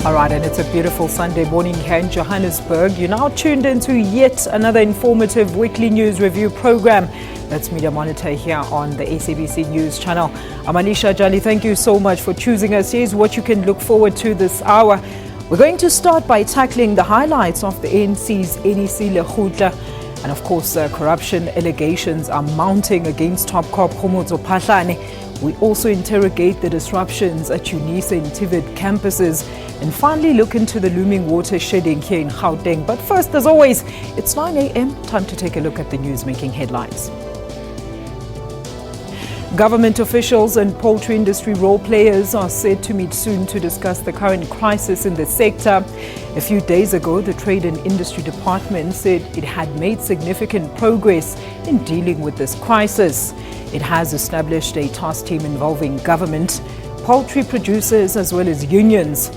All right, and it's a beautiful Sunday morning here in Johannesburg. You're now tuned into yet another informative weekly news review program. That's Media Monitor here on the SABC NEWS Channel. I'm Alisha Jali. Thank you so much for choosing us. Here's what you can look forward to this hour. We're going to start by tackling the highlights of the ANC's NEC Lekgotla. And of course, corruption allegations are mounting against top cop Khomotso Phahlane. We also interrogate the disruptions at UNISA and TVET campuses and finally look into the looming water shedding here in Gauteng. But first, as always, it's 9 a.m. Time to take a look at the news making headlines. Government officials and poultry industry role players are said to meet soon to discuss the current crisis in the sector. A few days ago, the Trade and Industry Department said it had made significant progress in dealing with this crisis. It has established a task team involving government, poultry producers as well as unions.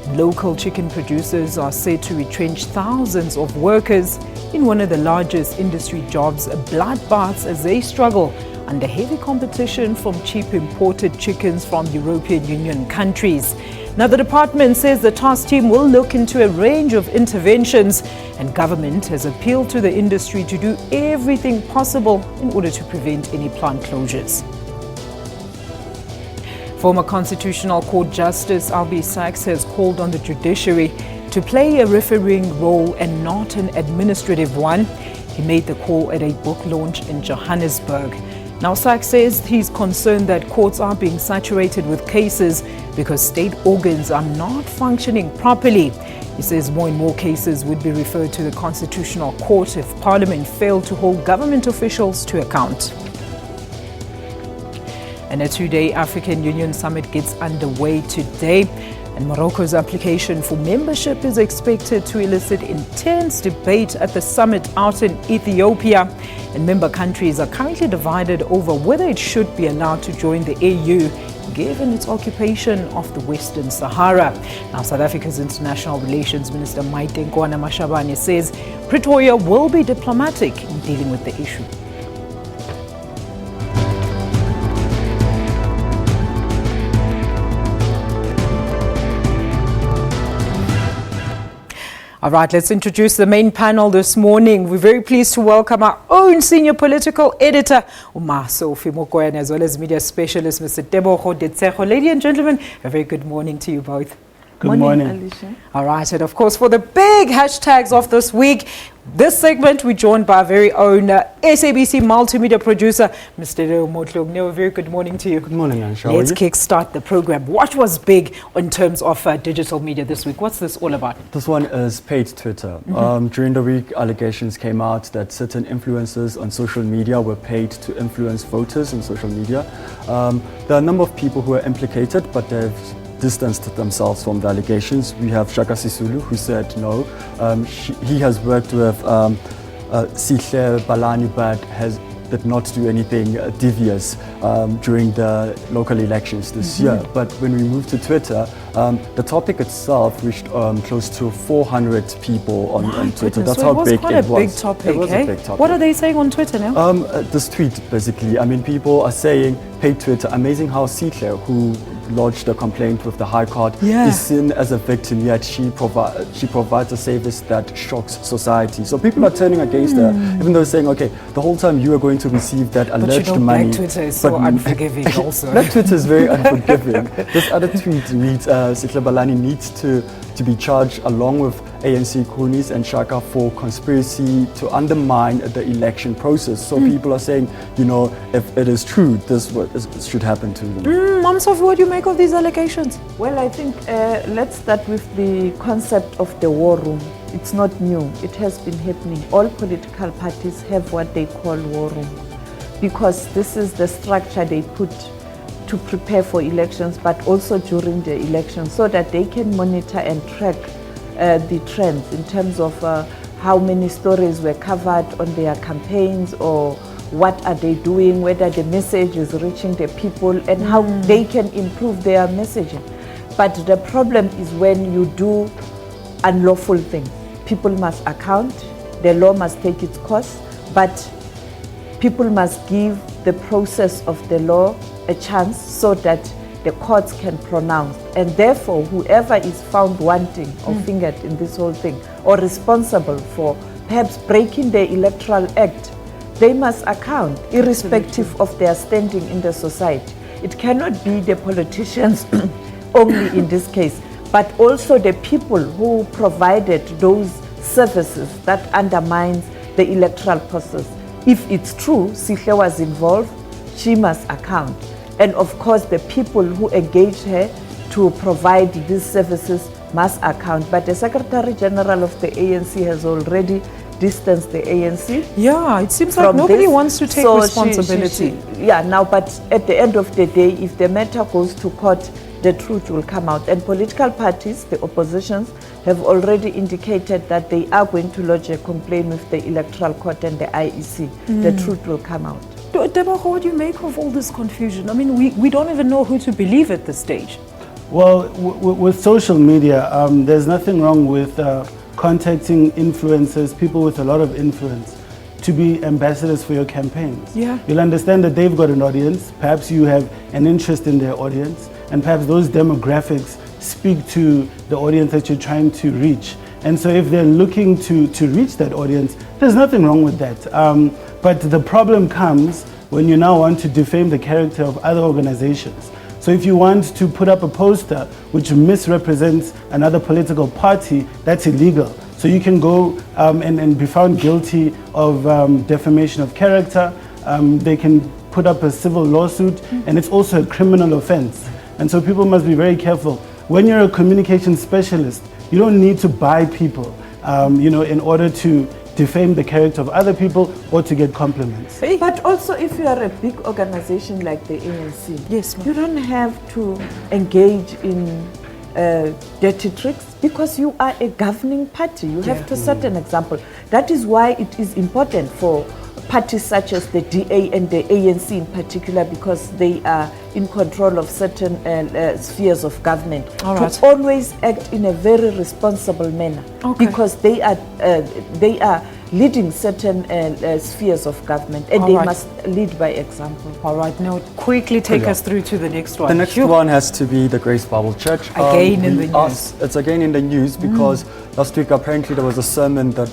Local chicken producers are said to retrench thousands of workers in one of the largest industry jobs bloodbaths as they struggle under heavy competition from cheap imported chickens from European Union countries. Now, the department says the task team will look into a range of interventions, and government has appealed to the industry to do everything possible in order to prevent any plant closures. Former Constitutional Court Justice Albie Sachs has called on the judiciary to play a refereeing role and not an administrative one. He made the call at a book launch in Johannesburg. Now, Sachs says he's concerned that courts are being saturated with cases because state organs are not functioning properly. He says more and more cases would be referred to the Constitutional Court if Parliament failed to hold government officials to account. And a two-day African Union summit gets underway today. And Morocco's application for membership is expected to elicit intense debate at the summit out in Ethiopia. And member countries are currently divided over whether it should be allowed to join the AU, given its occupation of the Western Sahara. Now, South Africa's International Relations Minister Mashabane says Pretoria will be diplomatic in dealing with the issue. All right, let's introduce the main panel this morning. We're very pleased to welcome our own senior political editor, Sophie Mokoena, as well as media specialist, Mr. Tebogo Detsejo. Ladies and gentlemen, a very good morning to you both. Good morning. Alicia. All right, and of course, for the big hashtags of this week, this segment, we're joined by our very own SABC multimedia producer, Mr. Leo Motlong. A very good morning to you. Good morning, Ansha. Let's kickstart the program. What was big in terms of digital media this week? What's this all about? This one is paid Twitter. During the week, allegations came out that certain influencers on social media were paid to influence voters on social media. There are a number of people who are implicated, but they've distanced themselves from the allegations. We have Shaka Sisulu, who said no. He has worked with Sihle Balani, but did not do anything devious during the local elections this year. But when we moved to Twitter, the topic itself reached close to 400 people on Twitter. That's how big it was. It was quite a big topic, It was a big topic. What are they saying on Twitter now? This tweet, basically. I mean, people are saying, pay Twitter. Amazing how Sihle, who lodged a complaint with the High Court, is seen as a victim, yet she provides a service that shocks society. So people are turning against her, even though saying, okay, the whole time you are going to receive that alleged money. Black Twitter is so unforgiving also. Black Twitter is very unforgiving. This other tweet reads, Sihle Balani needs to be charged along with ANC Kunis and Shaka for conspiracy to undermine the election process. So people are saying, you know, if it is true, this should happen to them. Mom Sophie, what do you make of these allegations? Well, I think let's start with the concept of the war room. It's not new. It has been happening. All political parties have what they call war room, because this is the structure they put to prepare for elections, but also during the elections, so that they can monitor and track the trends in terms of how many stories were covered on their campaigns, or what are they doing, whether the message is reaching the people, and how they can improve their messaging. But the problem is when you do unlawful things. People must account, the law must take its course, but people must give the process of the law a chance so that the courts can pronounce. And therefore, whoever is found wanting or fingered in this whole thing, or responsible for perhaps breaking the Electoral Act, they must account, irrespective of their standing in the society. It cannot be the politicians only in this case, but also the people who provided those services that undermines the electoral process. If it's true, Sihle was involved, she must account. And of course, the people who engaged her to provide these services must account. But the Secretary General of the ANC has already distanced the ANC. Yeah, it seems like nobody wants to take responsibility. Now, but at the end of the day, if the matter goes to court, the truth will come out. And political parties, the oppositions, have already indicated that they are going to lodge a complaint with the Electoral Court and the IEC. The truth will come out. Deborah, what do you make of all this confusion? I mean, we don't even know who to believe at this stage. Well, with social media, there's nothing wrong with contacting influencers, people with a lot of influence, to be ambassadors for your campaigns. Yeah. You'll understand that they've got an audience, perhaps you have an interest in their audience, and perhaps those demographics speak to the audience that you're trying to reach. And so if they're looking to reach that audience, there's nothing wrong with that. But the problem comes when you now want to defame the character of other organizations. So if you want to put up a poster which misrepresents another political party, that's illegal. So you can go and be found guilty of defamation of character. They can put up a civil lawsuit, and it's also a criminal offense. And so people must be very careful. When you're a communication specialist, you don't need to buy people, in order to defame the character of other people or to get compliments. But also, if you are a big organization like the ANC, yes, you don't have to engage in dirty tricks because you are a governing party. You have to set an example. That is why it is important for parties such as the DA and the ANC in particular, because they are in control of certain spheres of government, to always act in a very responsible manner, because they are leading certain spheres of government, and they must lead by example. All right, now quickly take us through to the next one. The next one has to be the Grace Bible Church. Again in the news. It's again in the news because last week apparently there was a sermon that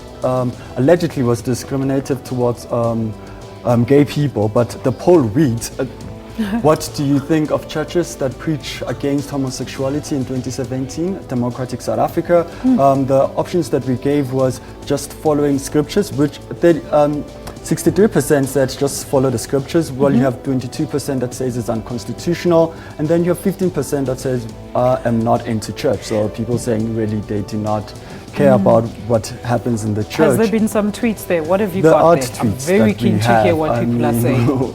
allegedly was discriminative towards gay people, but the poll reads, what do you think of churches that preach against homosexuality in 2017, Democratic South Africa? The options that we gave was just following scriptures, which 63% said just follow the scriptures, while you have 22% that says it's unconstitutional, and then you have 15% that says I'm not into church. So people saying really they do not care about what happens in the church. Has there been some tweets there? What have you there got are there? tweets I'm very keen to hear what people are saying.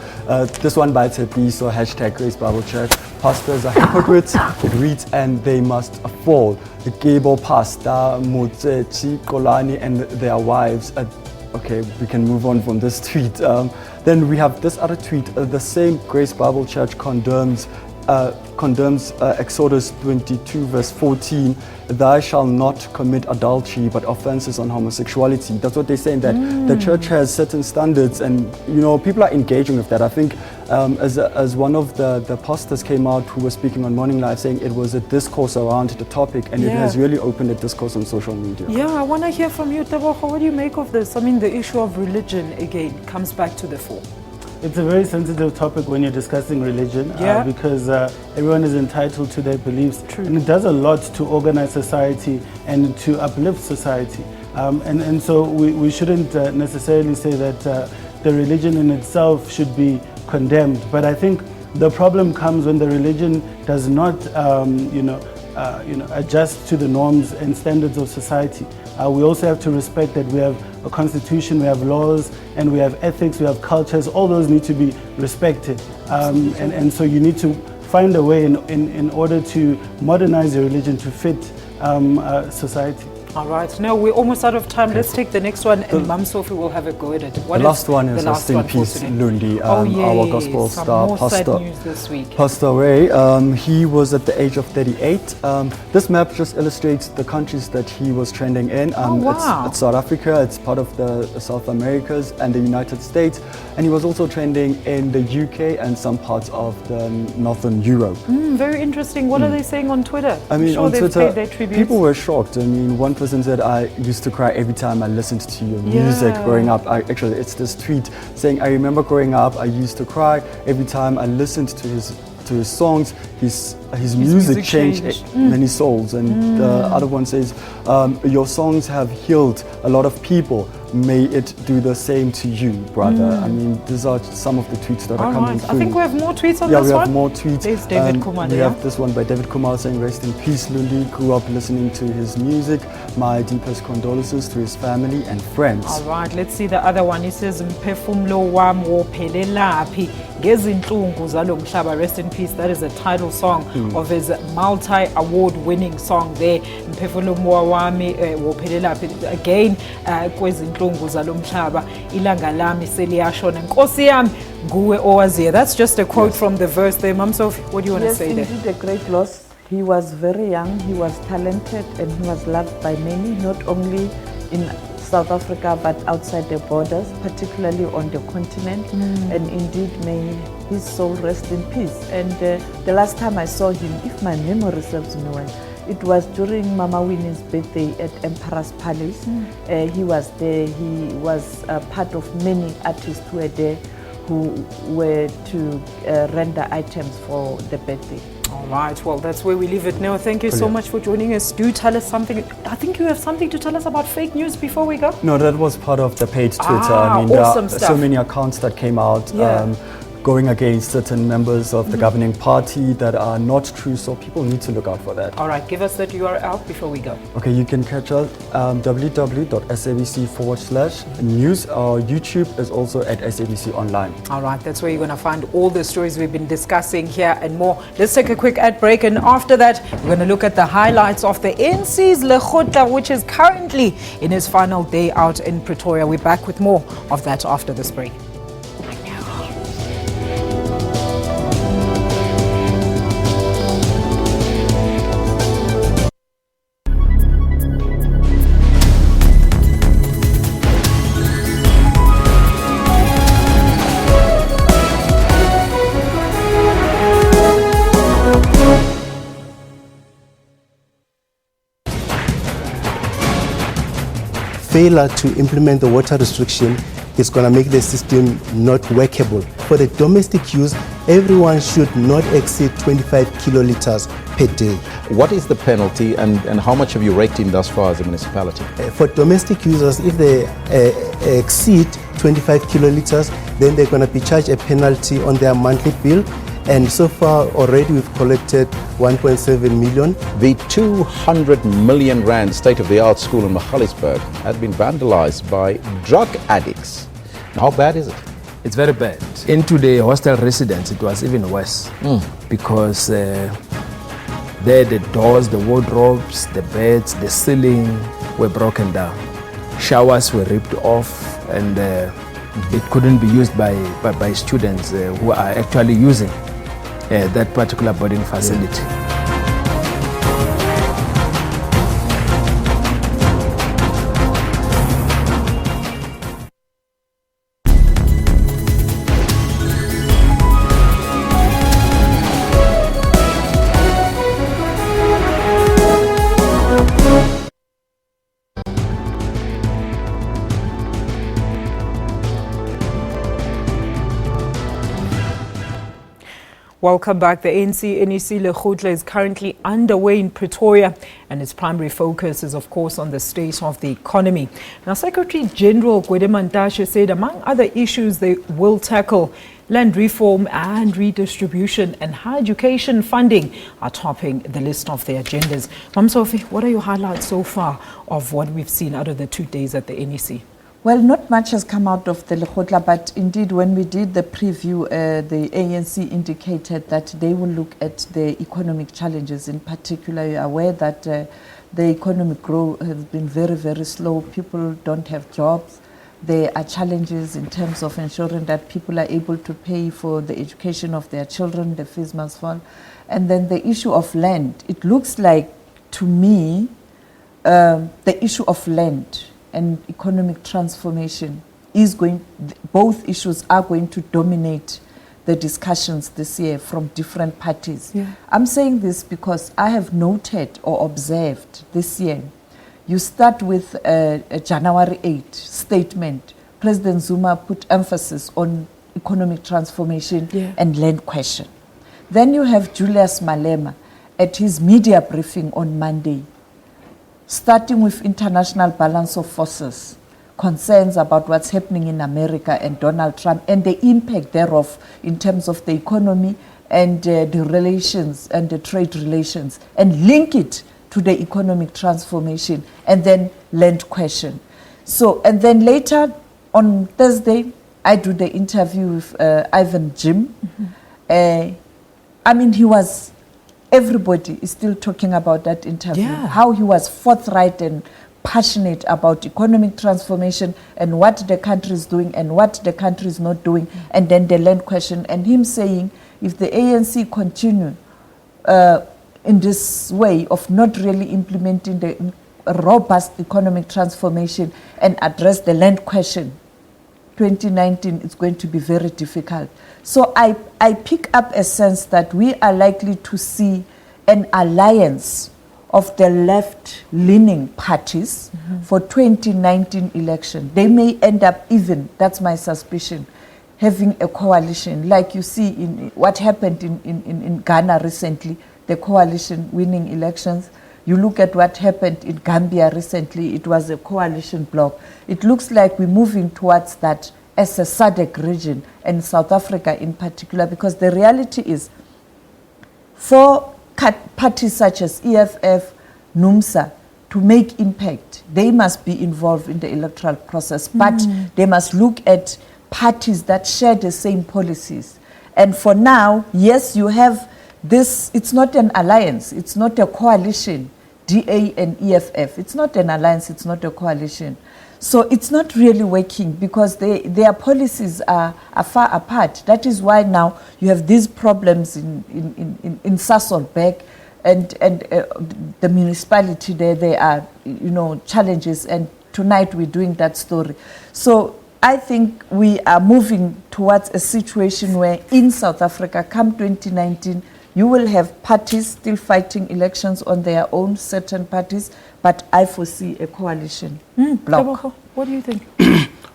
This one by Tepi, so hashtag Grace Bible Church. Pastors are hypocrites, it reads, and they must fall. The Gable pastor, Motsechi, Kolani, and their wives. Okay, we can move on from this tweet. Then we have this other tweet. The same Grace Bible Church condemns Exodus 22 verse 14, thou shalt not commit adultery but offenses on homosexuality. That's what they're saying, that the church has certain standards, and people are engaging with that. I think as one of the pastors came out who was speaking on Morning Live saying it was a discourse around the topic, and it has really opened a discourse on social media. Yeah, I want to hear from you, Tebogo. What do you make of this? I mean, the issue of religion again comes back to the fore. It's a very sensitive topic when you're discussing religion, because everyone is entitled to their beliefs. True. And it does a lot to organize society and to uplift society. And so we shouldn't necessarily say that the religion in itself should be condemned. But I think the problem comes when the religion does not adjust to the norms and standards of society. We also have to respect that we have a constitution, we have laws, and we have ethics, we have cultures. All those need to be respected. And so you need to find a way in order to modernize your religion to fit society. All right. Now we're almost out of time. Okay. Let's take the next one, and Mum Sophie will have a go at it. The last one is Rest in Peace Lundi, our gospel star pastor. News this week. Passed away. He was at the age of 38. This map just illustrates the countries that he was trending in. It's South Africa, it's part of the South Americas and the United States, and he was also trending in the UK and some parts of the Northern Europe. Very interesting. What are they saying on Twitter? I mean, on Twitter, people were shocked. I mean, one person said, I used to cry every time I listened to your music growing up. Actually, it's this tweet saying, I remember growing up, I used to cry every time I listened to his songs. His music changed many souls. And the other one says, your songs have healed a lot of people. May it do the same to you, brother. I mean, these are some of the tweets that are coming through. I think we have more tweets on this one. Yeah, we have more tweets. There's David Kumar. We have this one by David Kumar saying, rest in peace, Lundi. Grew up listening to his music. My deepest condolences to his family and friends. All right, let's see the other one. He says, Mphefumlo wami wophelelaphi ngezinhlungu zalo mhlaba. Rest in peace. That is a title song of his multi-award winning song there. Mphefumlo wami wophelelaphi. Again, kwezinhlungu zalo mhlaba ilanga lami seliyashona nkosi yami nguwe owaziya. That's just a quote from the verse there. Mum Sophie, what do you want to say there? Yes, indeed a great loss. He was very young, he was talented, and he was loved by many, not only in South Africa but outside the borders, particularly on the continent. And indeed, may his soul rest in peace. And the last time I saw him, if my memory serves me well, it was during Mama Winnie's birthday at Emperor's Palace. He was there. He was part of many artists who were there, who were to render items for the birthday. All right, well, that's where we leave it now. Thank you so much for joining us. Do tell us something. I think you have something to tell us about fake news before we go. No, that was part of the page Twitter. I mean, awesome there are so many accounts that came out. Going against certain members of the governing party that are not true, so people need to look out for that. All right, give us that URL before we go. Okay, you can catch us www.sabc/news. Our YouTube is also at SABC Online. All right, that's where you're going to find all the stories we've been discussing here and more. Let's take a quick ad break, and after that, we're going to look at the highlights of the ANC's Lekgotla, which is currently in its final day out in Pretoria. We're back with more of that after this break. Failure to implement the water restriction is going to make the system not workable. For the domestic use, everyone should not exceed 25 kiloliters per day. What is the penalty and how much have you raked in thus far as a municipality? For domestic users, if they exceed 25 kiloliters, then they're going to be charged a penalty on their monthly bill. And so far already we've collected 1.7 million. The 200 million rand state-of-the-art school in Magaliesburg had been vandalized by drug addicts. How bad is it? It's very bad. Into the hostel residents, it was even worse because there the doors, the wardrobes, the beds, the ceiling were broken down. Showers were ripped off, and it couldn't be used by students who are actually using that particular boarding facility. Welcome back. The ANC NEC Lekgotla is currently underway in Pretoria, and its primary focus is, of course, on the state of the economy. Now, Secretary General Gwede Mantashe said among other issues they will tackle land reform and redistribution, and higher education funding are topping the list of their agendas. Mum Sophie, what are your highlights so far of what we've seen out of the 2 days at the NEC? Well, not much has come out of the Lekgotla, but indeed when we did the preview, the ANC indicated that they will look at the economic challenges. In particular, you are aware that the economic growth has been very, very slow. People don't have jobs. There are challenges in terms of ensuring that people are able to pay for the education of their children, the fees must fall. And then the issue of land. It looks like, to me, the issue of land and economic transformation is both issues are going to dominate the discussions this year from different parties. Yeah. I'm saying this because I have noted or observed this year, you start with a January 8 statement. President Zuma put emphasis on economic transformation and land question. Then you have Julius Malema at his media briefing on Monday, starting with international balance of forces, concerns about what's happening in America and Donald Trump and the impact thereof in terms of the economy and the relations and the trade relations, and link it to the economic transformation and then land question. So, and then later on Thursday, I do the interview with Ivan Jim. I mean, everybody is still talking about that interview, how he was forthright and passionate about economic transformation and what the country is doing and what the country is not doing, and then the land question, and him saying if the ANC continue in this way of not really implementing the robust economic transformation and address the land question, 2019 is going to be very difficult. So I pick up a sense that we are likely to see an alliance of the left-leaning parties for 2019 election. They may end up even, that's my suspicion, having a coalition. Like you see in what happened in Ghana recently, the coalition winning elections. You look at what happened in Gambia recently, it was a coalition bloc. It looks like we're moving towards that as a SADC region, and South Africa in particular, because the reality is for parties such as EFF, NUMSA, to make impact, they must be involved in the electoral process, but they must look at parties that share the same policies. And for now, yes, you have this, it's not an alliance, it's not a coalition, DA and EFF. It's not an alliance, it's not a coalition. So it's not really working because their policies are far apart. That is why now you have these problems in Sasolburg and the municipality there are, challenges, and tonight we're doing that story. So I think we are moving towards a situation where in South Africa, come 2019, you will have parties still fighting elections on their own, certain parties, but I foresee a coalition bloc. What do you think?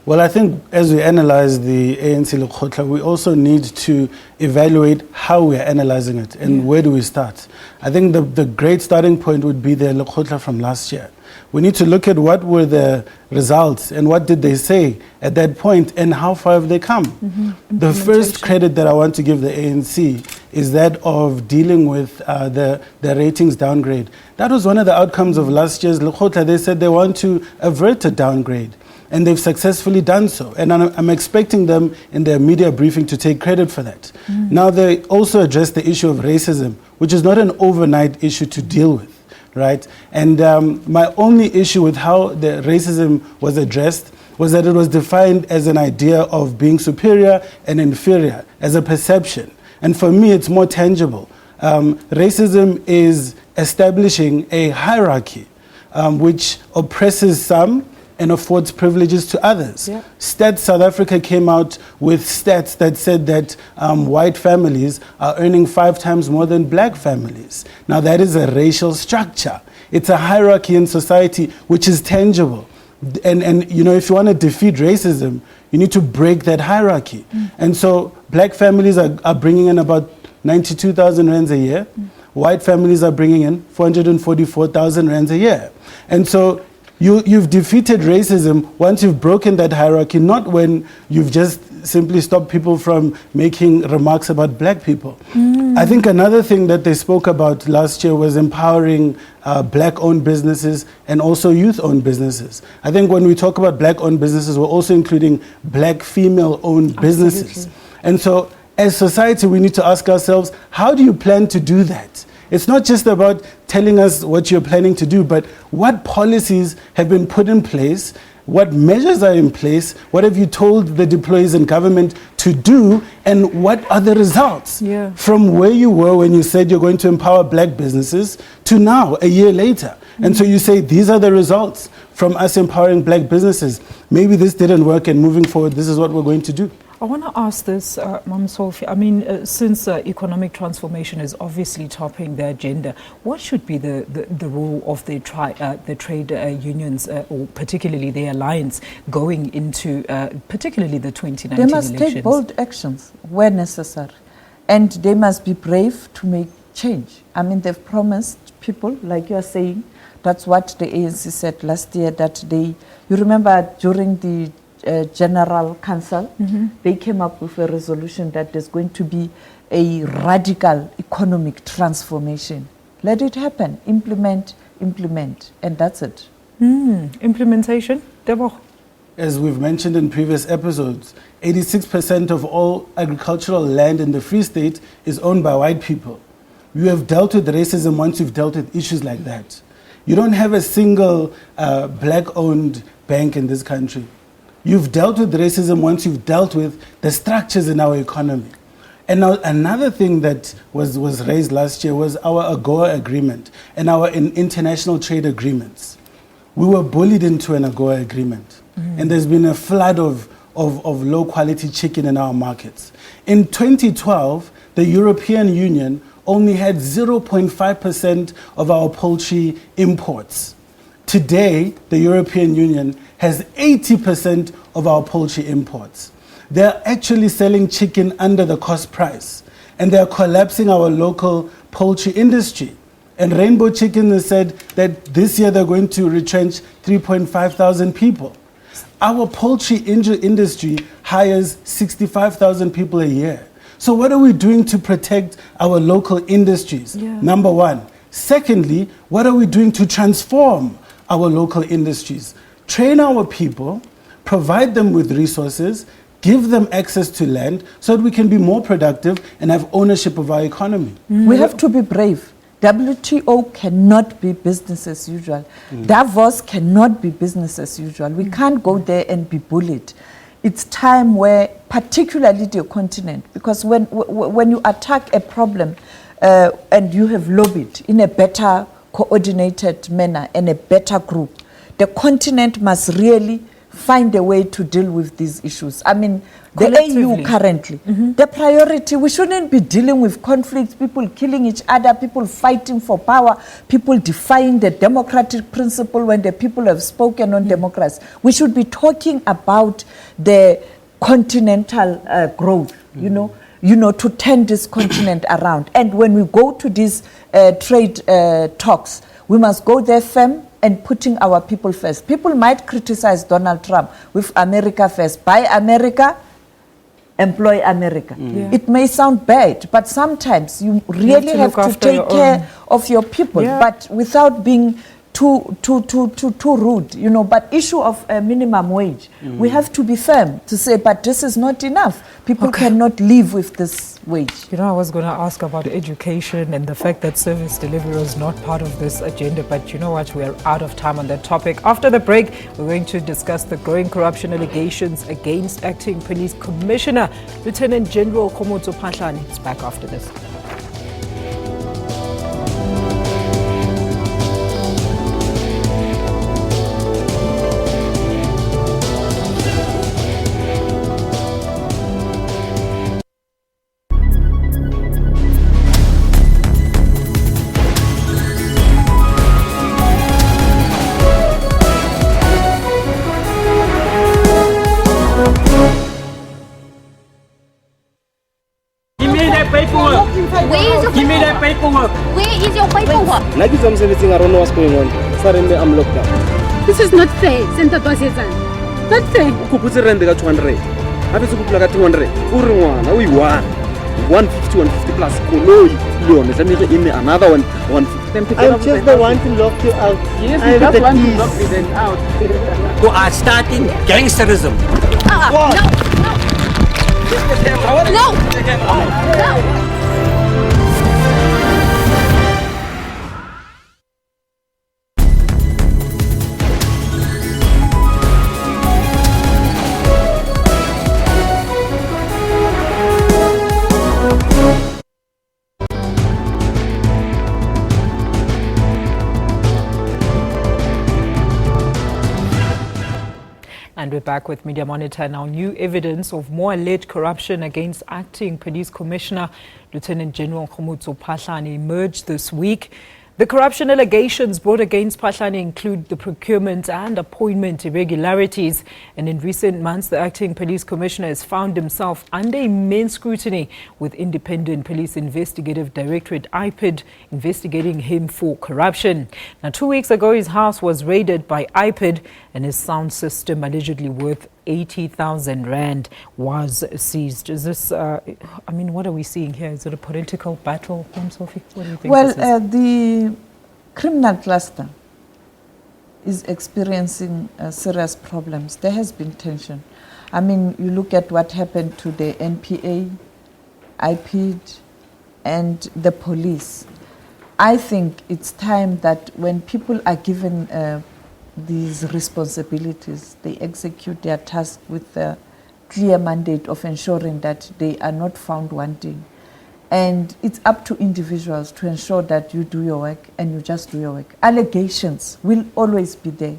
Well, I think as we analyze the ANC Lekgotla, we also need to evaluate how we are analyzing it and where do we start. I think the great starting point would be the Lekgotla from last year. We need to look at what were the results and what did they say at that point and how far have they come. The first credit that I want to give the ANC is that of dealing with the ratings downgrade. That was one of the outcomes of last year's Lekgotla. They said they want to avert a downgrade, and they've successfully done so. And I'm expecting them in their media briefing to take credit for that. Now, they also addressed the issue of racism, which is not an overnight issue to deal with. Right? And my only issue with how the racism was addressed was that it was defined as an idea of being superior and inferior, as a perception. And for me, it's more tangible. Racism is establishing a hierarchy which oppresses some and affords privileges to others. Stats South Africa came out with stats that said that white families are earning 5 times more than black families. Now that is a racial structure. It's a hierarchy in society which is tangible. And if you want to defeat racism, you need to break that hierarchy. And so black families are bringing in about 92,000 rands a year. White families are bringing in 444,000 rands a year. And so You've defeated racism once you've broken that hierarchy, not when you've just simply stopped people from making remarks about black people. I think another thing that they spoke about last year was empowering black-owned businesses and also youth-owned businesses. I think when we talk about black-owned businesses, we're also including black female-owned businesses. And so as society, we need to ask ourselves, how do you plan to do that? It's not just about telling us what you're planning to do, but what policies have been put in place, what measures are in place, what have you told the deployees in government to do, and what are the results from where you were when you said you're going to empower black businesses to now, a year later. And so you say, these are the results from us empowering black businesses. Maybe this didn't work, and moving forward, this is what we're going to do. I want to ask this, Ma'am Sophie. I mean, since economic transformation is obviously topping the agenda, what should be the role of the trade unions, or particularly the alliance, going into particularly the 2019 elections? They must elections? take bold actions where necessary, and they must be brave to make change. I mean, they've promised people, like you are saying, that's what the ANC said last year, that you remember during the General Council, they came up with a resolution that there's going to be a radical economic transformation. Let it happen. Implement, and that's it. Implementation, Debo? As we've mentioned in previous episodes, 86% of all agricultural land in the Free State is owned by white people. You have dealt with racism once you've dealt with issues like that. You don't have a single black-owned bank in this country. You've dealt with racism once you've dealt with the structures in our economy. And now another thing that was raised last year was our AGOA agreement and our international trade agreements. We were bullied into an AGOA agreement. And there's been a flood of low-quality chicken in our markets. In 2012, the European Union only had 0.5% of our poultry imports. Today, the European Union has 80% of our poultry imports. They're actually selling chicken under the cost price, and they're collapsing our local poultry industry. And Rainbow Chicken has said that this year they're going to retrench 3,500 people. Our poultry industry hires 65,000 people a year. So what are we doing to protect our local industries? Number one. Secondly, what are we doing to transform our local industries? Train our people, provide them with resources, give them access to land so that we can be more productive and have ownership of our economy. We have to be brave. WTO cannot be business as usual. Davos cannot be business as usual. We can't go there and be bullied. It's time where, particularly the continent, because when you attack a problem and you have lobbied in a better coordinated manner and a better group, the continent must really find a way to deal with these issues. I mean, the AU currently, the priority, we shouldn't be dealing with conflicts, people killing each other, people fighting for power, people defying the democratic principle when the people have spoken on democracy. We should be talking about the continental growth, you know, to turn this continent around. And when we go to these trade talks, we must go there firm and putting our people first. People might criticize Donald Trump with America first. Buy America, employ America. It may sound bad, but sometimes you really have to take care of your people, but without being too rude, you know. But issue of minimum wage, we have to be firm to say, but this is not enough. People cannot live with this wage. You know, I was going to ask about education and the fact that service delivery was not part of this agenda, but you know what, we are out of time on that topic. After the break, we're going to discuss the growing corruption allegations against Acting Police Commissioner Lieutenant General Khomotso Phahlane. It's back after this. Give me that paperwork. Where is your paperwork? I don't know what's going on. Suddenly I'm locked up. This is not fair, Senator Dwasezana. Not fair. O khopotse rente ka 200. Ha fetse go pula ka 200. O re ngwana o i-1. 150 plus koloi le yone tlamehile e nne another 150. I'm just the one to lock you out. Yes, you just want to lock me then out. Who are starting gangsterism. No! No! And we're back with Media Monitor now. New evidence of more alleged corruption against Acting Police Commissioner Lieutenant General Khomotso Phahlane emerged this week. The corruption allegations brought against Phahlane include the procurement and appointment irregularities. And in recent months, the Acting Police Commissioner has found himself under immense scrutiny, with Independent Police Investigative Directorate IPID investigating him for corruption. Now, 2 weeks ago, his house was raided by IPID and his sound system, allegedly worth 80,000 rand, was seized. Is this, what are we seeing here? Is it a political battle, Sophie? What do you think? Well, the criminal cluster is experiencing serious problems. There has been tension. I mean, you look at what happened to the NPA, IPID, and the police. I think it's time that when people are given these responsibilities, they execute their task with the clear mandate of ensuring that they are not found wanting. And it's up to individuals to ensure that you do your work and you just do your work. Allegations will always be there.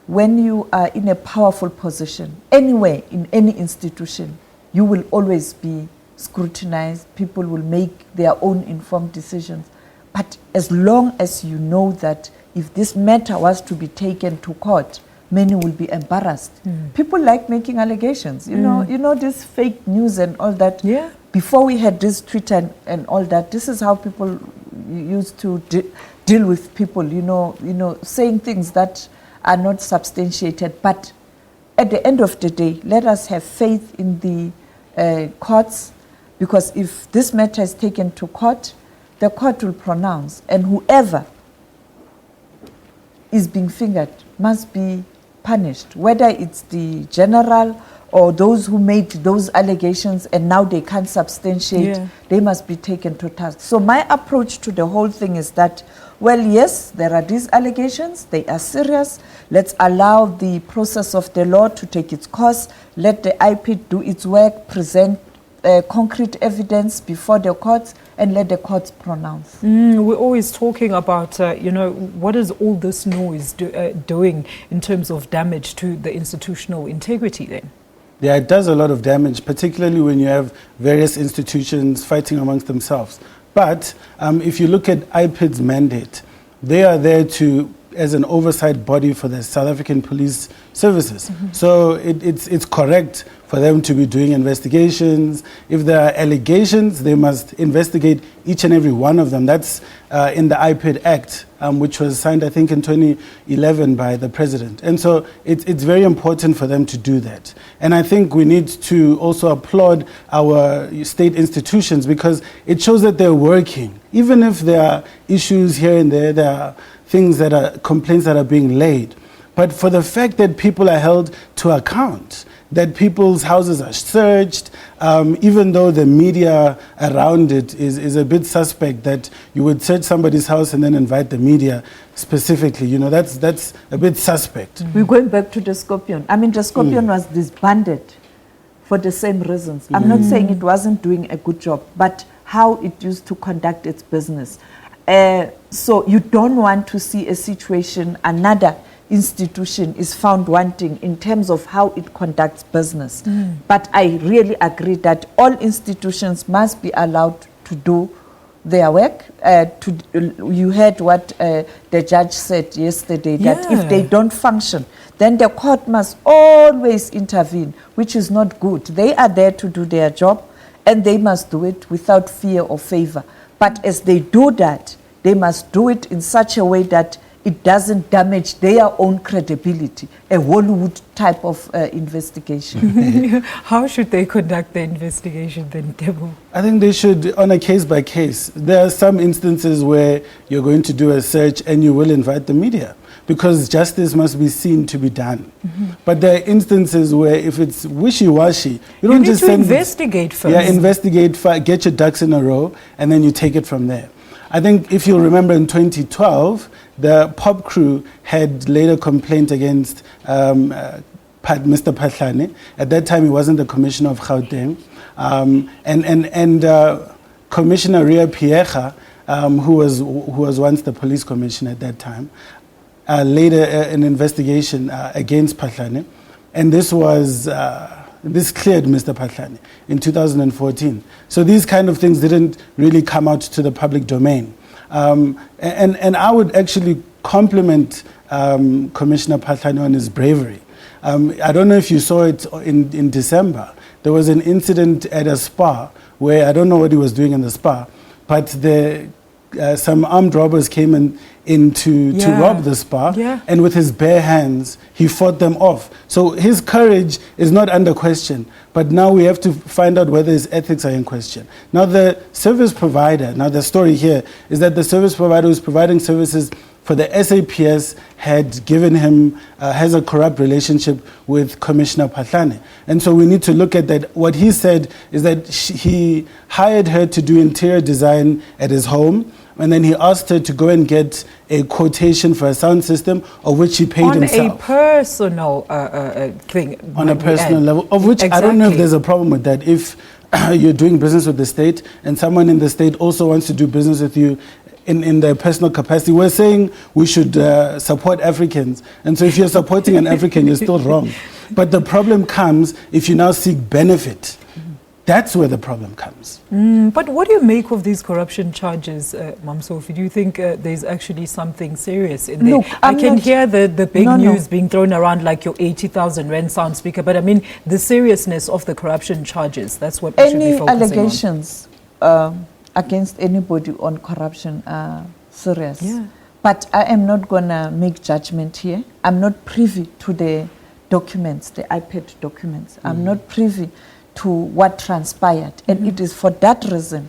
When you are in a powerful position, anywhere, in any institution, you will always be scrutinized. People will make their own informed decisions. But as long as you know that if this matter was to be taken to court, many will be embarrassed. People like making allegations. You know this fake news and all that. Yeah. Before we had this Twitter and all that, this is how people used to deal with people. Saying things that are not substantiated. But at the end of the day, let us have faith in the courts, because if this matter is taken to court, the court will pronounce, and whoever is being fingered must be punished, whether it's the general or those who made those allegations and now they can't substantiate, they must be taken to task. So my approach to the whole thing is that, well, yes, there are these allegations, they are serious. Let's allow the process of the law to take its course. Let the IPID do its work, present concrete evidence before the courts, and let the courts pronounce. We're always talking about, what is all this noise doing in terms of damage to the institutional integrity then? Yeah, it does a lot of damage, particularly when you have various institutions fighting amongst themselves. But if you look at IPID's mandate, they are there as an oversight body for the South African police services. So it's correct for them to be doing investigations. If there are allegations, they must investigate each and every one of them. That's in the IPID Act, which was signed, I think, in 2011 by the president. And so it's very important for them to do that. And I think we need to also applaud our state institutions, because it shows that they're working. Even if there are issues here and there are things that are complaints that are being laid. But for the fact that people are held to account, that people's houses are searched, even though the media around it is a bit suspect, that you would search somebody's house and then invite the media specifically, that's a bit suspect. We're going back to the Scorpion. I mean, the Scorpion was disbanded for the same reasons. I'm not saying it wasn't doing a good job, but how it used to conduct its business. So you don't want to see a situation, another institution is found wanting in terms of how it conducts business. But I really agree that all institutions must be allowed to do their work. You heard what the judge said yesterday, that if they don't function, then the court must always intervene, which is not good. They are there to do their job, and they must do it without fear or favor. But as they do that, they must do it in such a way that it doesn't damage their own credibility, a Hollywood type of investigation. How should they conduct the investigation then, Debo? I think they should, on a case by case. There are some instances where you're going to do a search and you will invite the media, because justice must be seen to be done. But there are instances where if it's wishy-washy, you don't just send investigate first. Yeah, investigate, get your ducks in a row, and then you take it from there. I think if you remember in 2012, the pop crew had laid a complaint against Mr. Phahlane. At that time, he wasn't the commissioner of Gauteng. Commissioner Ria Piecha, who was once the police commissioner at that time, later an investigation against Phahlane, and this cleared Mr. Phahlane in 2014. So these kind of things didn't really come out to the public domain. And I would actually compliment Commissioner Phahlane on his bravery. I don't know if you saw it in December. There was an incident at a spa where I don't know what he was doing in the spa, but some armed robbers came in to rob the spa, and with his bare hands, he fought them off. So his courage is not under question, but now we have to find out whether his ethics are in question. Now the service provider, now the story here is that the service provider who's providing services for the SAPS had given him, has a corrupt relationship with Commissioner Phahlane. And so we need to look at that. What he said is that he hired her to do interior design at his home, and then he asked her to go and get a quotation for a sound system, of which he paid himself. On a personal thing. On a personal level, of which I don't know if there's a problem with that. If you're doing business with the state and someone in the state also wants to do business with you in their personal capacity, we're saying we should support Africans. And so if you're supporting an African, you're still wrong. But the problem comes if you now seek benefit. That's where the problem comes. But what do you make of these corruption charges, Mam Sophie? Do you think there's actually something serious in there? Look, I can hear the big news being thrown around like your 80,000 rand sound speaker, but I mean the seriousness of the corruption charges, that's what we should be focusing on. Any allegations against anybody on corruption are serious. Yeah. But I am not going to make judgment here. I'm not privy to the documents, the iPad documents. I'm not privy to what transpired. And it is for that reason,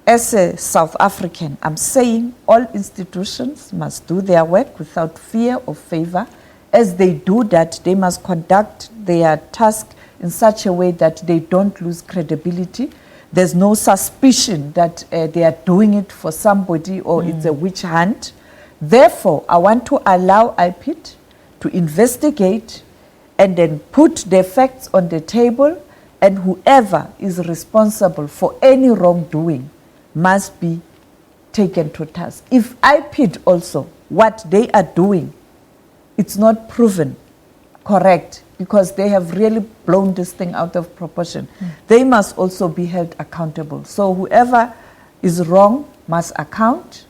as a South African, I'm saying all institutions must do their work without fear or favor. As they do that, they must conduct their task in such a way that they don't lose credibility. There's no suspicion that they are doing it for somebody or it's a witch hunt. Therefore, I want to allow IPID to investigate and then put the facts on the table, and whoever is responsible for any wrongdoing must be taken to task. If IPID also, what they are doing, it's not proven correct because they have really blown this thing out of proportion, they must also be held accountable. So whoever is wrong must account.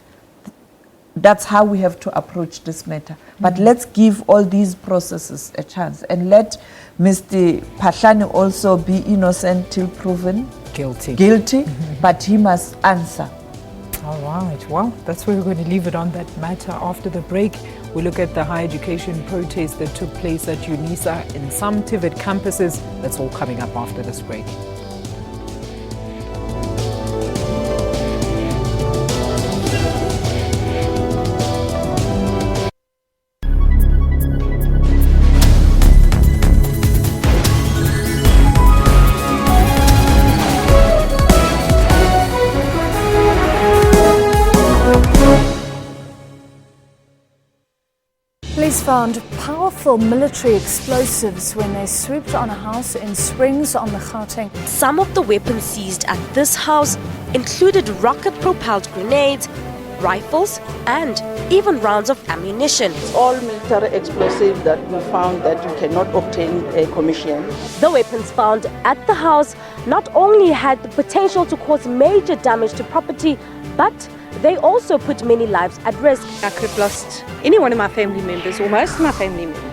That's how we have to approach this matter. But let's give all these processes a chance and let Mr. Phahlane also be innocent till proven guilty, but he must answer. All right. Well, that's where we're going to leave it on that matter. After the break, we look at the higher education protests that took place at UNISA and some TVET campuses. That's all coming up after this break. Police found powerful military explosives when they swooped on a house in Springs on the Gauteng. Some of the weapons seized at this house included rocket-propelled grenades, rifles, and even rounds of ammunition. All military explosives that we found that you cannot obtain a commission. The weapons found at the house not only had the potential to cause major damage to property, but they also put many lives at risk. I could have lost any one of my family members, or most of my family members.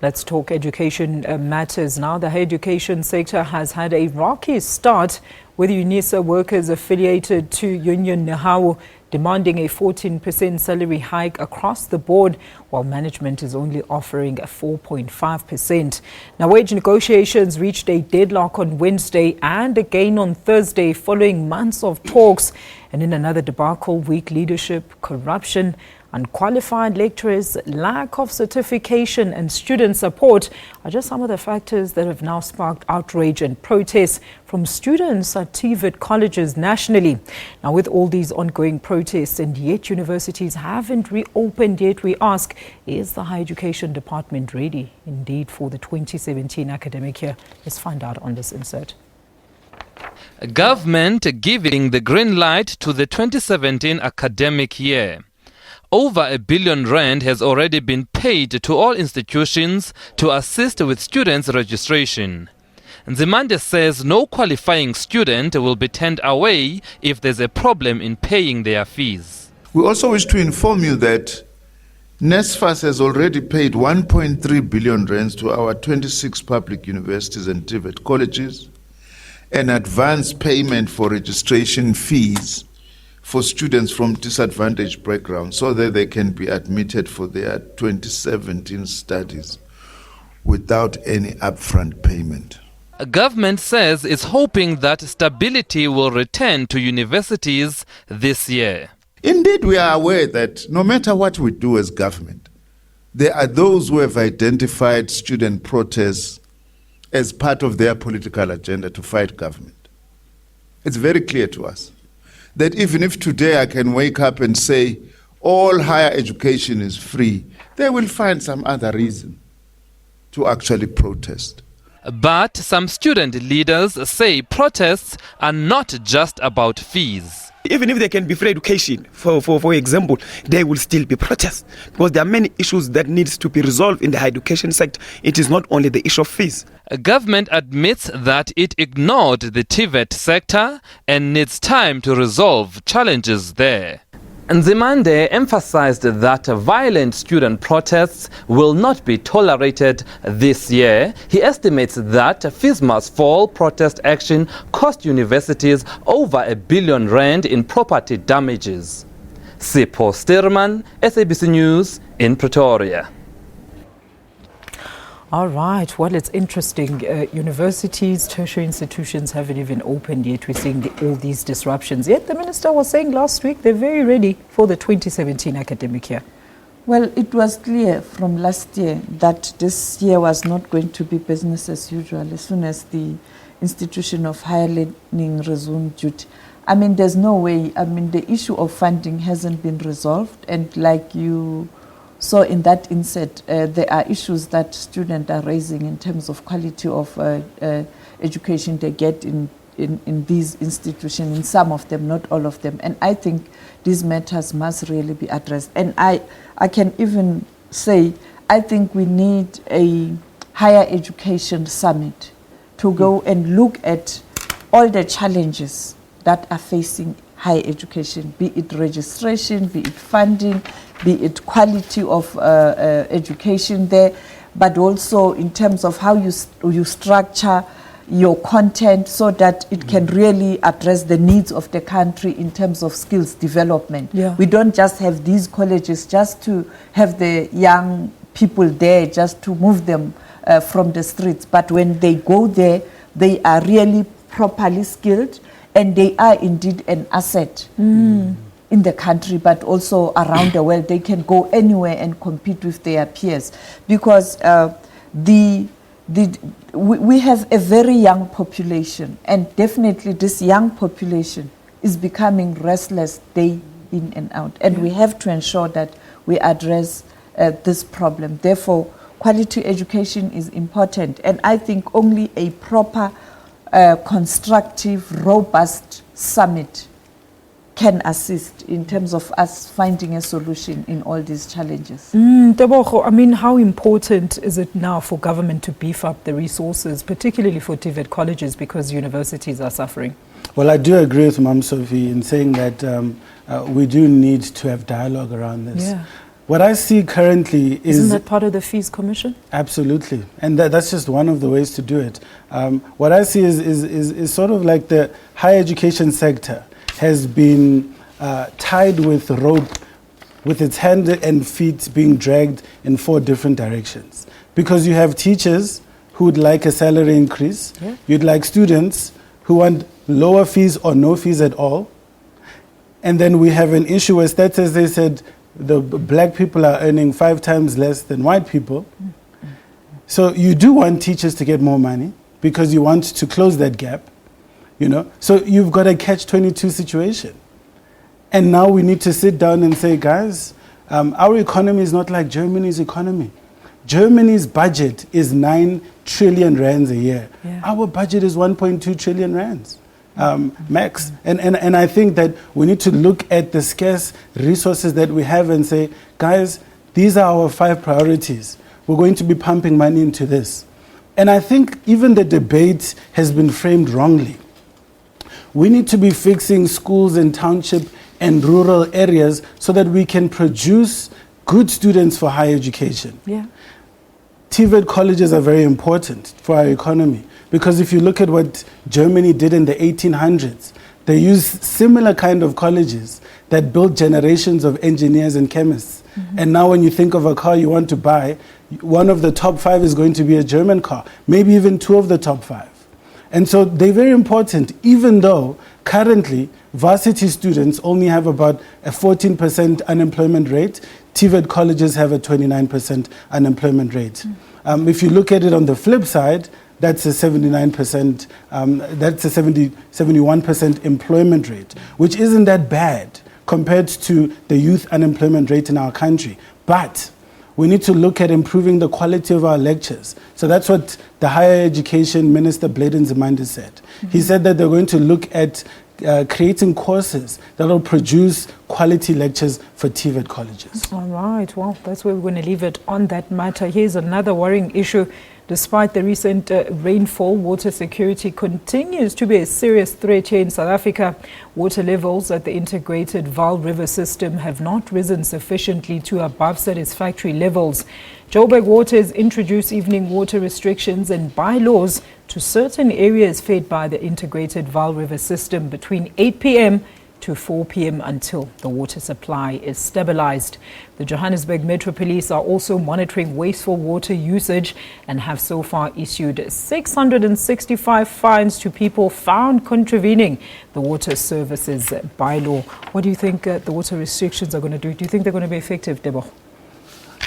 Let's talk education matters now. The higher education sector has had a rocky start, with UNISA workers affiliated to Union Nehau demanding a 14% salary hike across the board, while management is only offering a 4.5%. Now, wage negotiations reached a deadlock on Wednesday and again on Thursday following months of talks. And in another debacle, weak leadership, corruption, unqualified lecturers, lack of certification and student support are just some of the factors that have now sparked outrage and protests from students at TVET colleges nationally. Now, with all these ongoing protests and yet universities haven't reopened yet, we ask, is the Higher Education Department ready indeed for the 2017 academic year? Let's find out on this insert. Government giving the green light to the 2017 academic year. Over R1 billion has already been paid to all institutions to assist with students' registration. Nzimande says no qualifying student will be turned away if there's a problem in paying their fees. We also wish to inform you that NSFAS has already paid 1.3 billion rands to our 26 public universities and TVET colleges, an advance payment for registration fees for students from disadvantaged backgrounds so that they can be admitted for their 2017 studies without any upfront payment. Government says it's hoping that stability will return to universities this year. Indeed, we are aware that no matter what we do as government, there are those who have identified student protests as part of their political agenda to fight government. It's very clear to us that even if today I can wake up and say all higher education is free, they will find some other reason to actually protest. But some student leaders say protests are not just about fees. Even if there can be free education, for example, there will still be protests because there are many issues that needs to be resolved in the higher education sector. It is not only the issue of fees. Government admits that it ignored the TVET sector and needs time to resolve challenges there. Nzimande emphasized that violent student protests will not be tolerated this year. He estimates that fees must fall protest action cost universities over R1 billion in property damages. Sipho Stirman, SABC News in Pretoria. All right. Well, it's interesting. Universities, tertiary institutions haven't even opened yet. We're seeing all these disruptions. Yet the minister was saying last week they're very ready for the 2017 academic year. Well, it was clear from last year that this year was not going to be business as usual as soon as the institution of higher learning resumed duty. I mean, there's no way. I mean, the issue of funding hasn't been resolved. And like you saw in that insert, there are issues that students are raising in terms of quality of education they get in these institutions, in some of them, not all of them. And I think these matters must really be addressed. And I can even say, I think we need a higher education summit to go and look at all the challenges that are facing higher education, be it registration, be it funding, be it quality of education there, but also in terms of how you structure your content so that it can really address the needs of the country in terms of skills development. Yeah. We don't just have these colleges just to have the young people there, just to move them from the streets, but when they go there, they are really properly skilled and they are indeed an asset in the country, but also around the world. They can go anywhere and compete with their peers because we have a very young population, and definitely this young population is becoming restless day in and out. And we have to ensure that we address this problem. Therefore, quality education is important. And I think only a proper constructive, robust summit can assist in terms of us finding a solution in all these challenges. Tebogo, I mean, how important is it now for government to beef up the resources, particularly for TVET colleges, because universities are suffering? Well, I do agree with Mam Sophie in saying that we do need to have dialogue around this. Yeah. What I see currently is... Isn't that part of the fees commission? Absolutely. And that's just one of the ways to do it. What I see is sort of like the higher education sector has been tied with rope, with its hand and feet being dragged in 4 different directions. Because you have teachers who would like a salary increase. Yeah. You'd like students who want lower fees or no fees at all. And then we have an issue where stats, as they said, the black people are earning 5 times less than white people. So you do want teachers to get more money because you want to close that gap, you know. So you've got a catch-22 situation. And now we need to sit down and say, guys, our economy is not like Germany's economy. Germany's budget is 9 trillion rands a year. Yeah. Our budget is 1.2 trillion rands. Max. And I think that we need to look at the scarce resources that we have and say, guys, these are our 5 priorities. We're going to be pumping money into this. And I think even the debate has been framed wrongly. We need to be fixing schools in township and rural areas so that we can produce good students for higher education. Yeah. TVET colleges are very important for our economy. Because if you look at what Germany did in the 1800s, they used similar kind of colleges that built generations of engineers and chemists. Mm-hmm. And now when you think of a car you want to buy, one of the top 5 is going to be a German car, maybe even 2 of the top 5. And so they're very important, even though currently varsity students only have about a 14% unemployment rate. TVET colleges have a 29% unemployment rate. Mm-hmm. If you look at it on the flip side, that's a 79%, that's a 71% employment rate, which isn't that bad compared to the youth unemployment rate in our country. But we need to look at improving the quality of our lectures. So that's what the Higher Education Minister Bladen Zimande said. Mm-hmm. He said that they're going to look at creating courses that will produce quality lectures for TVET colleges. All right, well, that's where we're going to leave it on that matter. Here's another worrying issue. Despite the recent rainfall, water security continues to be a serious threat here in South Africa. Water levels at the integrated Vaal River system have not risen sufficiently to above satisfactory levels. Joburg Water has introduced evening water restrictions and bylaws to certain areas fed by the integrated Vaal River system between 8 p.m. to 4 p.m. until the water supply is stabilized. The Johannesburg Metro Police are also monitoring wasteful water usage and have so far issued 665 fines to people found contravening the water services bylaw. What do you think the water restrictions are going to do? Do you think they're going to be effective, Debo?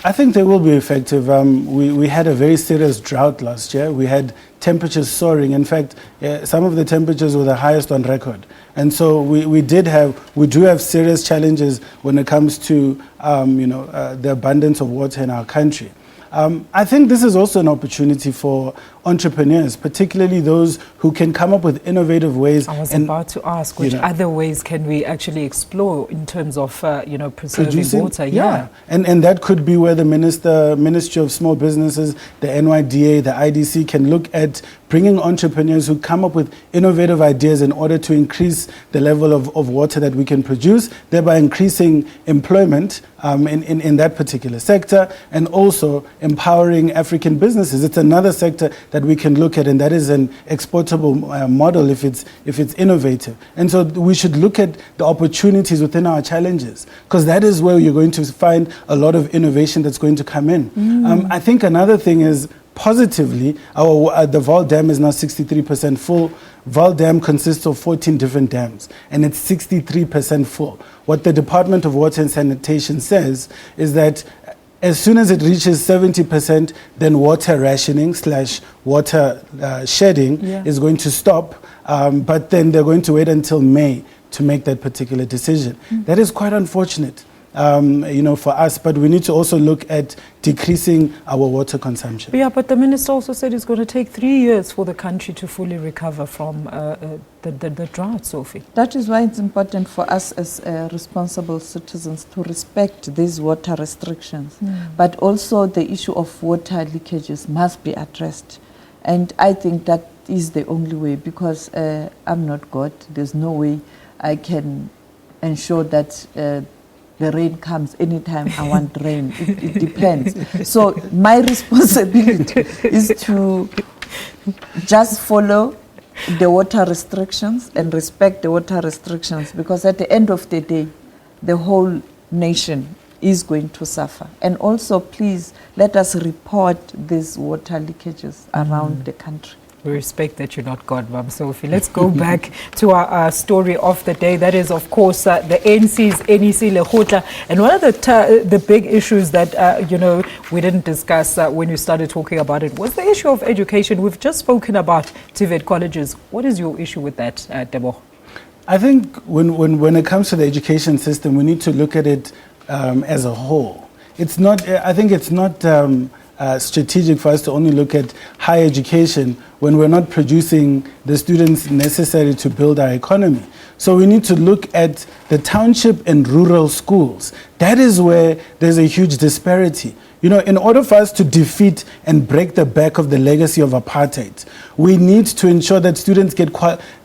I think they will be effective. We had a very serious drought last year. We had temperatures soaring. In fact, some of the temperatures were the highest on record. And so we do have serious challenges when it comes to the abundance of water in our country. I think this is also an opportunity for entrepreneurs, particularly those who can come up with innovative ways. I was about to ask, which other ways can we actually explore in terms of, preserving water? Yeah. And that could be where the Ministry of Small Businesses, the NYDA, the IDC can look at bringing entrepreneurs who come up with innovative ideas in order to increase the level of water that we can produce, thereby increasing employment in that particular sector, and also empowering African businesses. It's another sector that we can look at, and that is an exportable model if it's innovative. And so we should look at the opportunities within our challenges, because that is where you're going to find a lot of innovation that's going to come in. I think another thing is, positively, the Vaal Dam is now 63% full. Vaal Dam consists of 14 different dams, and it's 63% full. What the Department of Water and Sanitation says is that as soon as it reaches 70%, then water rationing / water shedding is going to stop, but then they're going to wait until May to make that particular decision. That is quite unfortunate. For us, but we need to also look at decreasing our water consumption. Yeah, but the minister also said it's going to take 3 years for the country to fully recover from the drought, Sophie. That is why it's important for us as responsible citizens to respect these water restrictions. But also the issue of water leakages must be addressed. And I think that is the only way, because I'm not God. There's no way I can ensure that the rain comes anytime I want rain. It depends. So my responsibility is to just follow the water restrictions and respect the water restrictions, because at the end of the day, the whole nation is going to suffer. And also, please, let us report these water leakages around the country. We respect that you're not God, Ma'am Sophie. Let's go back to our story of the day. That is, of course, the ANC's NEC Lekgotla. And one of the big issues that, we didn't discuss when you started talking about it was the issue of education. We've just spoken about TVET colleges. What is your issue with that, Debo? I think when it comes to the education system, we need to look at it as a whole. It's not, I think it's not strategic for us to only look at higher education when we're not producing the students necessary to build our economy. So we need to look at the township and rural schools. That is where there's a huge disparity. You know, in order for us to defeat and break the back of the legacy of apartheid, we need to ensure that students get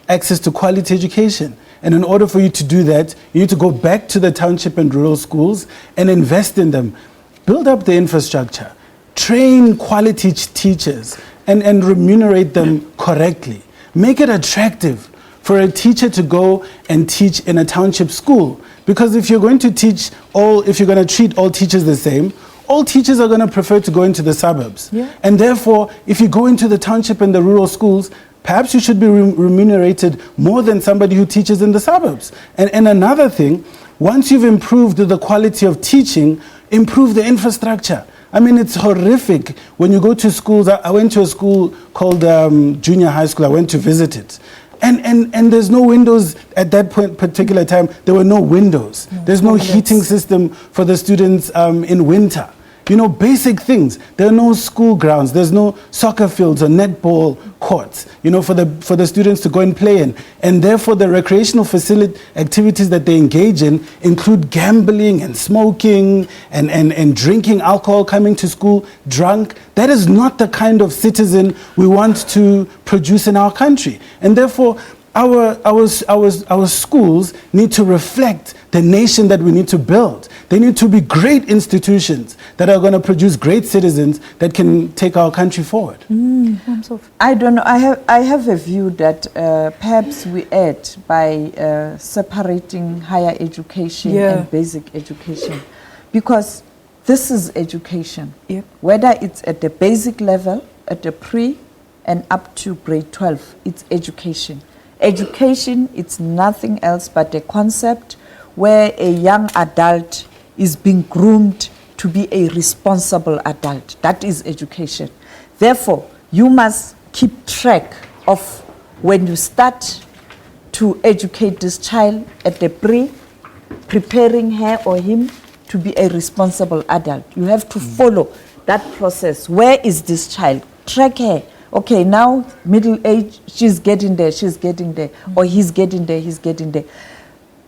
access to quality education. And in order for you to do that, you need to go back to the township and rural schools and invest in them. Build up the infrastructure. Train quality teachers and remunerate them correctly. Make it attractive for a teacher to go and teach in a township school. Because if you're going to treat all teachers the same, all teachers are going to prefer to go into the suburbs. Yeah. And therefore, if you go into the township and the rural schools, perhaps you should be remunerated more than somebody who teaches in the suburbs. And another thing, once you've improved the quality of teaching, improve the infrastructure. I mean, it's horrific when you go to schools. I went to a school called junior high school. I went to visit it. And there's no windows at that particular time. There were no windows. There's no heating system for the students in winter. You know, basic things. There are no school grounds. There's no soccer fields or netball courts, you know, for the students to go and play in. And therefore, the recreational facility activities that they engage in include gambling and smoking and drinking alcohol, coming to school drunk. That is not the kind of citizen we want to produce in our country. And therefore, our schools need to reflect the nation that we need to build. They need to be great institutions that are going to produce great citizens that can take our country forward. I don't know. I have a view that perhaps we add by separating higher education and basic education, because this is education. Yep. Whether it's at the basic level, at the pre and up to grade 12, it's education. Education, it's nothing else but a concept where a young adult is being groomed to be a responsible adult. That is education. Therefore, you must keep track of when you start to educate this child at the preparing her or him to be a responsible adult. You have to follow that process. Where is this child? Track her. Okay, now middle age, she's getting there, or he's getting there.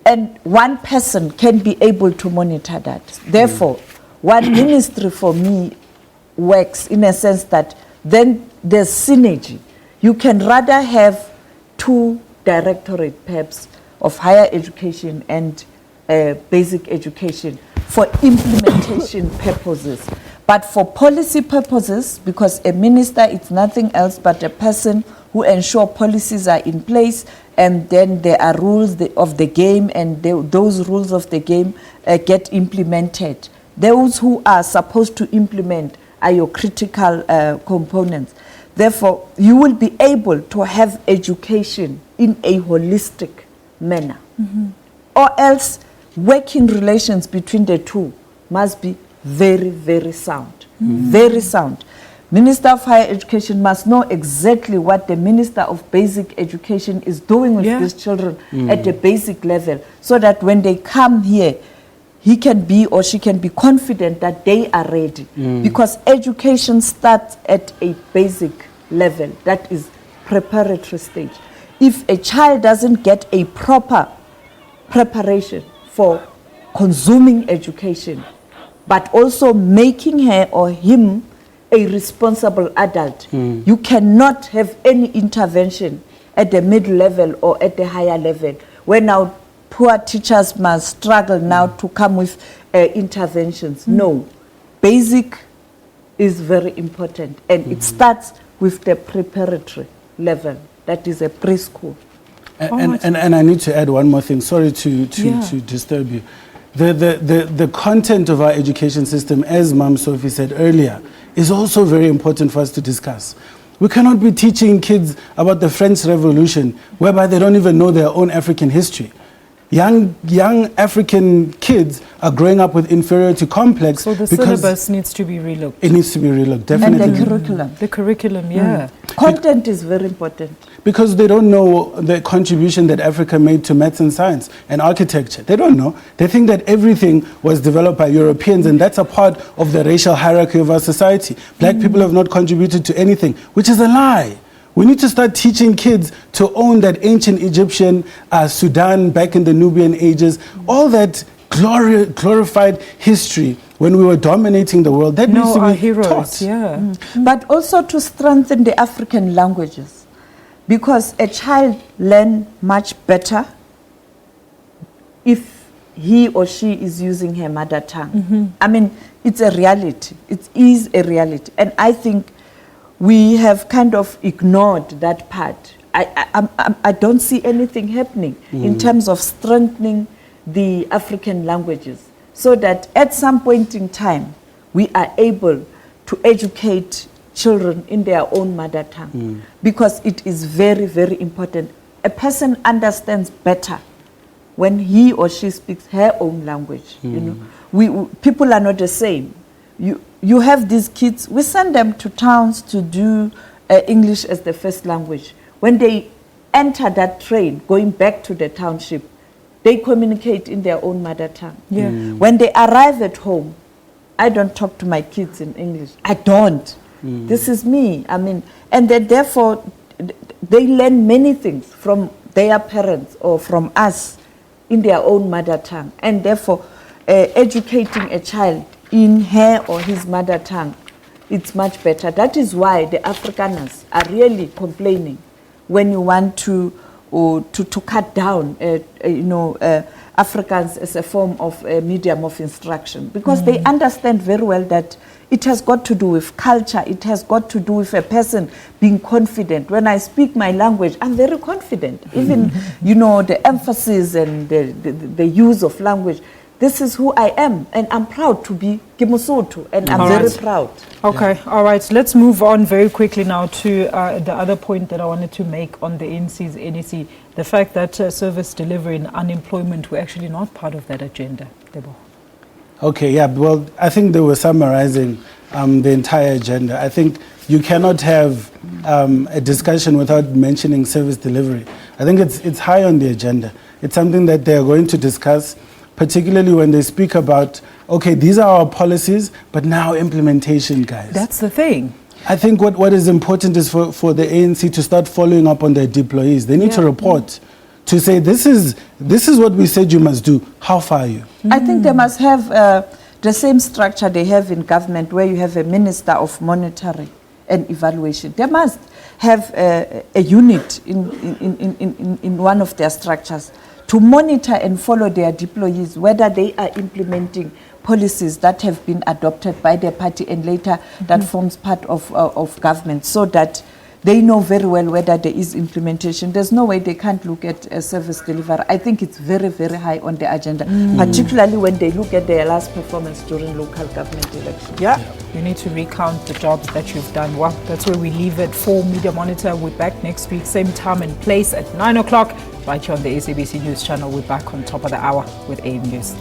And one person can be able to monitor that. Therefore, one ministry for me works in a sense that then there's synergy. You can rather have two directorates, perhaps, of higher education and basic education for implementation purposes. But for policy purposes, because a minister is nothing else but a person who ensures policies are in place, and then there are rules of the game, and those rules of the game get implemented. Those who are supposed to implement are your critical components. Therefore, you will be able to have education in a holistic manner. Or else, working relations between the two must be very, very sound. Very sound. Minister of Higher Education must know exactly what the Minister of Basic Education is doing with these children at the basic level, so that when they come here, he can be or she can be confident that they are ready. Because education starts at a basic level, that is preparatory stage. If a child doesn't get a proper preparation for consuming education, but also making her or him a responsible adult, you cannot have any intervention at the middle level or at the higher level, where now poor teachers must struggle now to come with interventions. No, basic is very important, and it starts with the preparatory level, that is a preschool. And I need to add one more thing. Sorry to disturb you. The content of our education system, as Ma'am Sophie said earlier, is also very important for us to discuss. We cannot be teaching kids about the French Revolution, whereby they don't even know their own African history. Young African kids are growing up with inferiority complex. So the syllabus needs to be relooked. It needs to be relooked, definitely. And the curriculum. The curriculum, yeah. Content is very important. Because they don't know the contribution that Africa made to maths and science and architecture. They don't know. They think that everything was developed by Europeans, and that's a part of the racial hierarchy of our society. Black people have not contributed to anything, which is a lie. We need to start teaching kids to own that ancient Egyptian, Sudan back in the Nubian ages, all that glorified history when we were dominating the world. That needs to be heroes, taught. Yeah. But also to strengthen the African languages, because a child learns much better if he or she is using her mother tongue. I mean, it's a reality. It is a reality. And I think we have kind of ignored that part. I don't see anything happening in terms of strengthening the African languages, so that at some point in time we are able to educate children in their own mother tongue, because it is very, very important. A person understands better when he or she speaks her own language. You know, people are not the same. You have these kids, we send them to towns to do English as the first language. When they enter that train, going back to the township, they communicate in their own mother tongue. When they arrive at home, I don't talk to my kids in English. I don't. This is me. I mean, and therefore, they learn many things from their parents or from us in their own mother tongue. And therefore, educating a child in her or his mother tongue, it's much better. That is why the Afrikaners are really complaining when you want to cut down, Afrikaans as a form of a medium of instruction, because they understand very well that it has got to do with culture. It has got to do with a person being confident. When I speak my language, I'm very confident. Even, the emphasis and the use of language. This is who I am, and I'm proud to be Khomotso, and I'm very proud. Okay, all right. So let's move on very quickly now to the other point that I wanted to make on the ANC's NEC, the fact that service delivery and unemployment were actually not part of that agenda. Debo. Okay, yeah, well, I think they were summarizing the entire agenda. I think you cannot have a discussion without mentioning service delivery. I think it's high on the agenda. It's something that they're going to discuss, particularly when they speak about, okay, these are our policies, but now implementation, guys. That's the thing. I think what is important is for the ANC to start following up on their deployees. They need to report to say, this is what we said you must do. How far are you? I think they must have the same structure they have in government, where you have a minister of monitoring and evaluation. They must have a unit in one of their structures to monitor and follow their deployees, whether they are implementing policies that have been adopted by their party and later that forms part of government, so that they know very well whether there is implementation. There's no way they can't look at a service delivery. I think it's very, very high on the agenda, particularly when they look at their last performance during local government elections. You need to recount the jobs that you've done. Well, that's where we leave it for Media Monitor. We're back next week, same time and place at 9 o'clock, right here on the SABC News Channel. We're back on top of the hour with AM News.